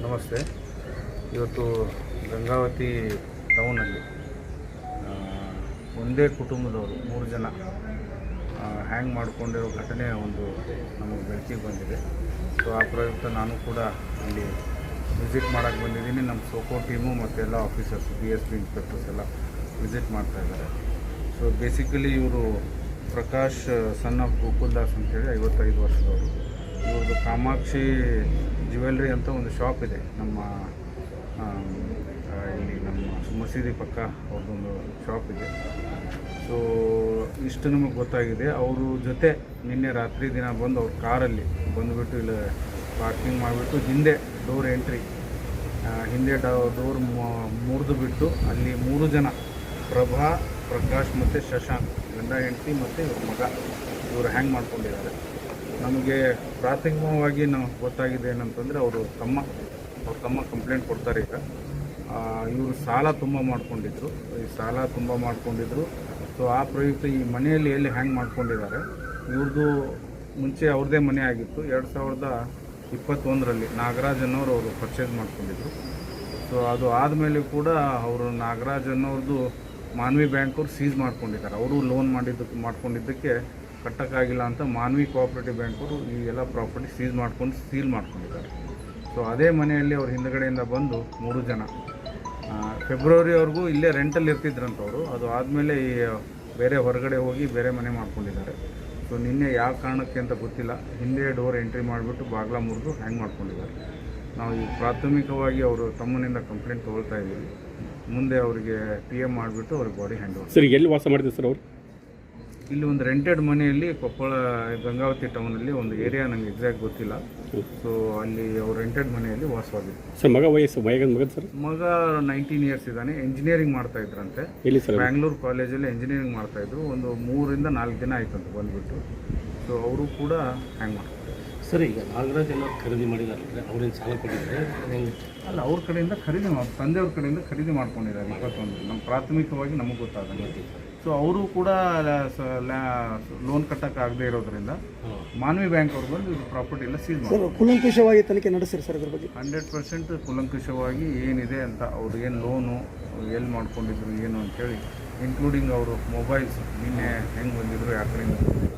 ನಮಸ್ತೆ. ಇವತ್ತು ಗಂಗಾವತಿ ಟೌನಲ್ಲಿ ಒಂದೇ ಕುಟುಂಬದವರು 3 ಜನ ಹ್ಯಾಂಗ್ ಮಾಡಿಕೊಂಡಿರೋ ಘಟನೆ ಒಂದು ನಮಗೆ ಬೆಳಕಿಗೆ ಬಂದಿದೆ. ಸೊ ಆ ಪ್ರಯುಕ್ತ ನಾನು ಕೂಡ ಅಲ್ಲಿ ವಿಸಿಟ್ ಮಾಡೋಕ್ಕೆ ಬಂದಿದ್ದೀನಿ. ನಮ್ಮ ಸೋಕೋ ಟೀಮು ಮತ್ತು ಎಲ್ಲ ಆಫೀಸರ್ಸ್ BSP ಇನ್ಸ್ಪೆಕ್ಟರ್ಸ್ ಎಲ್ಲ ವಿಸಿಟ್ ಮಾಡ್ತಾಯಿದ್ದಾರೆ. ಸೊ ಬೇಸಿಕಲಿ ಇವರು ಪ್ರಕಾಶ್ ಸನ್ ಆಫ್ ಗೋಕುಲ್ ದಾಸ್ ಅಂತೇಳಿ 55 ವರ್ಷದವರು. ಇವ್ರದ್ದು ಕಾಮಾಕ್ಷಿ ಜ್ಯುವೆಲ್ರಿ ಅಂತ ಒಂದು ಶಾಪ್ ಇದೆ ನಮ್ಮ ಇಲ್ಲಿ ನಮ್ಮ ಮಸೀದಿ ಪಕ್ಕ ಅವ್ರದ್ದೊಂದು ಶಾಪ್ ಇದೆ. ಸೊ ಇಷ್ಟು ನಮಗೆ ಗೊತ್ತಾಗಿದೆ. ಅವರು ಜೊತೆ ನಿನ್ನೆ ರಾತ್ರಿ ದಿನ ಬಂದು ಅವ್ರ ಕಾರಲ್ಲಿ ಬಂದುಬಿಟ್ಟು ಇಲ್ಲಿ ಪಾರ್ಕಿಂಗ್ ಮಾಡಿಬಿಟ್ಟು ಹಿಂದೆ ಡೋರ್ ಎಂಟ್ರಿ ಹಿಂದೆ ಡೋರ್ ಮುರಿದು ಬಿಟ್ಟು ಅಲ್ಲಿ 3 ಜನ ಪ್ರಭಾ, ಪ್ರಕಾಶ್ ಮತ್ತು ಶಶಾಂಕ್ ಗಂಡ ಹೆಂಡತಿ ಮತ್ತು ಇವ್ರ ಮಗ ಇವರು ಹ್ಯಾಂಗ್ ಮಾಡ್ಕೊಂಡಿದ್ದಾರೆ. ನಮಗೆ ಪ್ರಾಥಮಿಕವಾಗಿ ನಾವು ಗೊತ್ತಾಗಿದೆ ಏನಂತಂದರೆ ಅವ್ರ ತಮ್ಮ ಕಂಪ್ಲೇಂಟ್ ಕೊಡ್ತಾರೆ. ಈಗ ಇವರು ಸಾಲ ತುಂಬ ಮಾಡ್ಕೊಂಡಿದ್ರು. ಸೊ ಆ ಪ್ರಯುಕ್ತ ಈ ಮನೆಯಲ್ಲಿ ಎಲ್ಲಿ ಹ್ಯಾಂಗ್ ಮಾಡ್ಕೊಂಡಿದ್ದಾರೆ. ಇವ್ರದ್ದು ಮುಂಚೆ ಅವ್ರದ್ದೇ ಮನೆ ಆಗಿತ್ತು. 2021ರಲ್ಲಿ ನಾಗರಾಜ್ ಅನ್ನೋರು ಅವರು ಪರ್ಚೇಸ್ ಮಾಡ್ಕೊಂಡಿದ್ರು. ಸೊ ಅದು ಆದಮೇಲೆ ಕೂಡ ಅವರು ನಾಗರಾಜ್ ಅನ್ನೋರ್ದು ಮಾನ್ವಿ ಬ್ಯಾಂಕ್ ಅವ್ರು ಸೀಸ್ ಮಾಡ್ಕೊಂಡಿದ್ದಾರೆ. ಅವರು ಲೋನ್ ಮಾಡ್ಕೊಂಡಿದ್ದಕ್ಕೆ ಕಟ್ಟಕ್ಕಾಗಿಲ್ಲ ಅಂತ ಮಾನ್ವಿ ಕೋಆಪರೇಟಿವ್ ಬ್ಯಾಂಕ್ ಅವರು ಈ ಎಲ್ಲ ಪ್ರಾಪರ್ಟಿ ಸೀಲ್ ಮಾಡ್ಕೊಂಡಿದ್ದಾರೆ. ಸೊ ಅದೇ ಮನೆಯಲ್ಲಿ ಅವ್ರು ಹಿಂದುಗಡೆಯಿಂದ ಬಂದು 3 ಜನ ಫೆಬ್ರವರಿವರೆಗೂ ಇಲ್ಲೇ ರೆಂಟಲ್ಲಿ ಇರ್ತಿದ್ರಂತವರು. ಅದು ಆದಮೇಲೆ ಈ ಬೇರೆ ಹೊರಗಡೆ ಹೋಗಿ ಬೇರೆ ಮನೆ ಮಾಡ್ಕೊಂಡಿದ್ದಾರೆ. ಸೊ ನಿನ್ನೆ ಯಾವ ಕಾರಣಕ್ಕೆ ಅಂತ ಗೊತ್ತಿಲ್ಲ, ಹಿಂದೆ ಡೋರ್ ಎಂಟ್ರಿ ಮಾಡಿಬಿಟ್ಟು ಬಾಗಿಲ ಮುರಿದು ಹ್ಯಾಂಗ್ ಮಾಡ್ಕೊಂಡಿದ್ದಾರೆ. ನಾವು ಈ ಪ್ರಾಥಮಿಕವಾಗಿ ಅವರು ತಮ್ಮನಿಂದ ಕಂಪ್ಲೇಂಟ್ ತೊಗೊಳ್ತಾ ಇದ್ದೀವಿ. ಮುಂದೆ ಅವರಿಗೆ PM ಮಾಡಿಬಿಟ್ಟು ಅವ್ರಿಗೆ ಬಾಡಿ ಹ್ಯಾಂಡ್ ಓವರ್. ಸರ್ ಎಲ್ಲಿ ವಾಸ ಮಾಡಿದ್ರು ಸರ್ ಅವರು? ಇಲ್ಲಿ ಒಂದು ರೆಂಟೆಡ್ ಮನೆಯಲ್ಲಿ ಕೊಪ್ಪಳ ಗಂಗಾವತಿ ಟೌನಲ್ಲಿ ಒಂದು ಏರಿಯಾ ನನಗೆ ಎಕ್ಸಾಕ್ಟ್ ಗೊತ್ತಿಲ್ಲ. ಸೊ ಅಲ್ಲಿ ಅವ್ರು ರೆಂಟೆಡ್ ಮನೆಯಲ್ಲಿ ವಾಸವಾಗಿತ್ತು. ಸರ್ ಮಗ ವಯಸ್ಸು ಮಗ ಸರ್? ಮಗ 19 ಇಯರ್ಸ್ ಇದ್ದಾನೆ. ಎಂಜಿನಿಯರಿಂಗ್ ಮಾಡ್ತಾ ಇದ್ರಂತೆ. ಎಲ್ಲಿ ಸರ್? ಬ್ಯಾಂಗ್ಳೂರು ಕಾಲೇಜಲ್ಲಿ ಎಂಜಿನಿಯರಿಂಗ್ ಮಾಡ್ತಾಯಿದ್ರು. ಒಂದು 3 ರಿಂದ 4 ದಿನ ಆಯ್ತಂತ ಬಂದುಬಿಟ್ಟು. ಸೊ ಅವರು ಕೂಡ ಹ್ಯಾಂಗ್ ಮಾಡ್ತಾರೆ. ಸರ್ ಈಗ ನಾಗರಾಜ್ ಎಲ್ಲ ಖರೀದಿ ಮಾಡಿದ್ದಾರೆ, ಅವ್ರೇನು ಸಾಲ ಕೊಟ್ಟಿದ್ದಾರೆ? ಅಲ್ಲ, ಅವ್ರ ಕಡೆಯಿಂದ ತಂದೆಯವ್ರ ಕಡೆಯಿಂದ ಖರೀದಿ ಮಾಡ್ಕೊಂಡಿದ್ದಾರೆ 21. ನಮ್ಮ ಪ್ರಾಥಮಿಕವಾಗಿ ನಮಗೆ ಗೊತ್ತಾಗುತ್ತೆ. ಸೊ ಅವರು ಕೂಡ ಲೋನ್ ಕಟ್ಟೋಕ್ಕಾಗದೇ ಇರೋದ್ರಿಂದ ಮಾನ್ವಿ ಬ್ಯಾಂಕ್ ಅವ್ರು ಬಂದು ಇದು ಪ್ರಾಪರ್ಟಿ ಎಲ್ಲ ಸೀಸ್ ಮಾಡಿ ಕೂಲಂಕುಷವಾಗಿ ತನಿಖೆ ನಡೆಸಿರಿ ಸರ್. ಇದ್ರ ಬಗ್ಗೆ 100% ಕೂಲಂಕುಷವಾಗಿ ಏನಿದೆ ಅಂತ, ಅವ್ರು ಏನು ಲೋನು ಎಲ್ಲಿ ಮಾಡ್ಕೊಂಡಿದ್ರು ಏನು ಅಂಥೇಳಿ, ಇನ್ಕ್ಲೂಡಿಂಗ್ ಅವರು ಮೊಬೈಲ್ಸ್ ನಿನ್ನೆ ಹೆಂಗೆ ಬಂದಿದ್ರು, ಯಾವ ಕಡೆಯಿಂದ ಬಂದಿದ್ರು,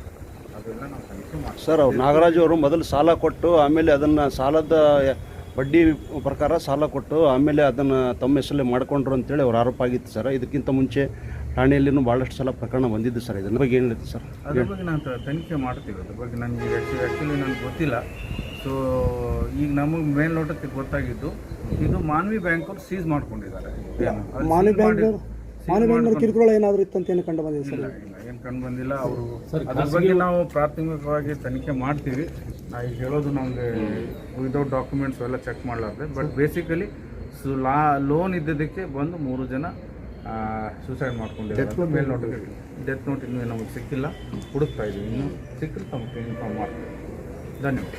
ಅದೆಲ್ಲ ನಾವು ತನಿಖೆ ಮಾಡ್ತೀವಿ. ಸರ್, ಅವ್ರು ನಾಗರಾಜ್ ಅವರು ಮೊದಲು ಸಾಲ ಕೊಟ್ಟು ಆಮೇಲೆ ಅದನ್ನು ಸಾಲದ ಬಡ್ಡಿ ಪ್ರಕಾರ ಸಾಲ ಕೊಟ್ಟು ಆಮೇಲೆ ಅದನ್ನು ತಮ್ಮ ಹೆಸರಲ್ಲೇ ಮಾಡಿಕೊಂಡ್ರು ಅಂತೇಳಿ ಅವ್ರ ಆರೋಪ ಆಗಿತ್ತು ಸರ್. ಇದಕ್ಕಿಂತ ಮುಂಚೆ ಠಾಣೆಯಲ್ಲಿನೂ ಭಾಳಷ್ಟು ಸಲ ಪ್ರಕರಣ ಬಂದಿದ್ದು ಸರ್. ಇದರ ಬಗ್ಗೆ ಏನು ಹೇಳ್ತೀವಿ ಸರ್? ಅದ್ರ ಬಗ್ಗೆ ನಾನು ತನಿಖೆ ಮಾಡ್ತೀವಿ. ಅದ್ರ ಬಗ್ಗೆ ನನಗೆ ಆ್ಯಕ್ಚುಲಿ ನನಗೆ ಗೊತ್ತಿಲ್ಲ. ಸೊ ಈಗ ನಮಗೆ ಮೇಲ್ನೋಟಕ್ಕೆ ಗೊತ್ತಾಗಿದ್ದು ಇದು ಮಾನ್ವಿ ಬ್ಯಾಂಕ್ ಅವ್ರು ಸೀಸ್ ಮಾಡ್ಕೊಂಡಿದ್ದಾರೆ. ಮಾನ್ವಿ ಬ್ಯಾಂಕ್ ಕಿರುಕುಳ ಏನಾದರೂ ಇತ್ತು ಅಂತ ಏನು ಕಂಡು ಬಂದಿದೆ ಸರ್? ಇಲ್ಲ, ಏನು ಕಂಡು ಬಂದಿಲ್ಲ. ಅವರು ಅದ್ರ ಬಗ್ಗೆ ನಾವು ಪ್ರಾಥಮಿಕವಾಗಿ ತನಿಖೆ ಮಾಡ್ತೀವಿ. ನಾ ಈಗ ಹೇಳೋದು ನಮಗೆ ವಿದೌಟ್ ಡಾಕ್ಯುಮೆಂಟ್ಸ್ ಎಲ್ಲ ಚೆಕ್ ಮಾಡಲಾರ್ದೆ. ಬಟ್ ಬೇಸಿಕಲಿ ಲೋನ್ ಇದ್ದದಕ್ಕೆ ಬಂದು 3 ಜನ ಸೂಸೈಡ್ ಮಾಡ್ಕೊಂಡಿದ್ದಾರೆ. ಮೇಲ್ನೋಟಕ್ಕೆ ಡೆತ್ ನೋಟ್ ಇನ್ನೂ ನಮಗೆ ಸಿಕ್ಕಿಲ್ಲ, ಹುಡುಕ್ತಾ ಇದ್ದೀವಿ. ಇನ್ನೂ ಸಿಕ್ಕರೆ ತಮಗೆ ಇನ್ಫಾರ್ಮ್ ಮಾಡ್ತೀವಿ. ಧನ್ಯವಾದ.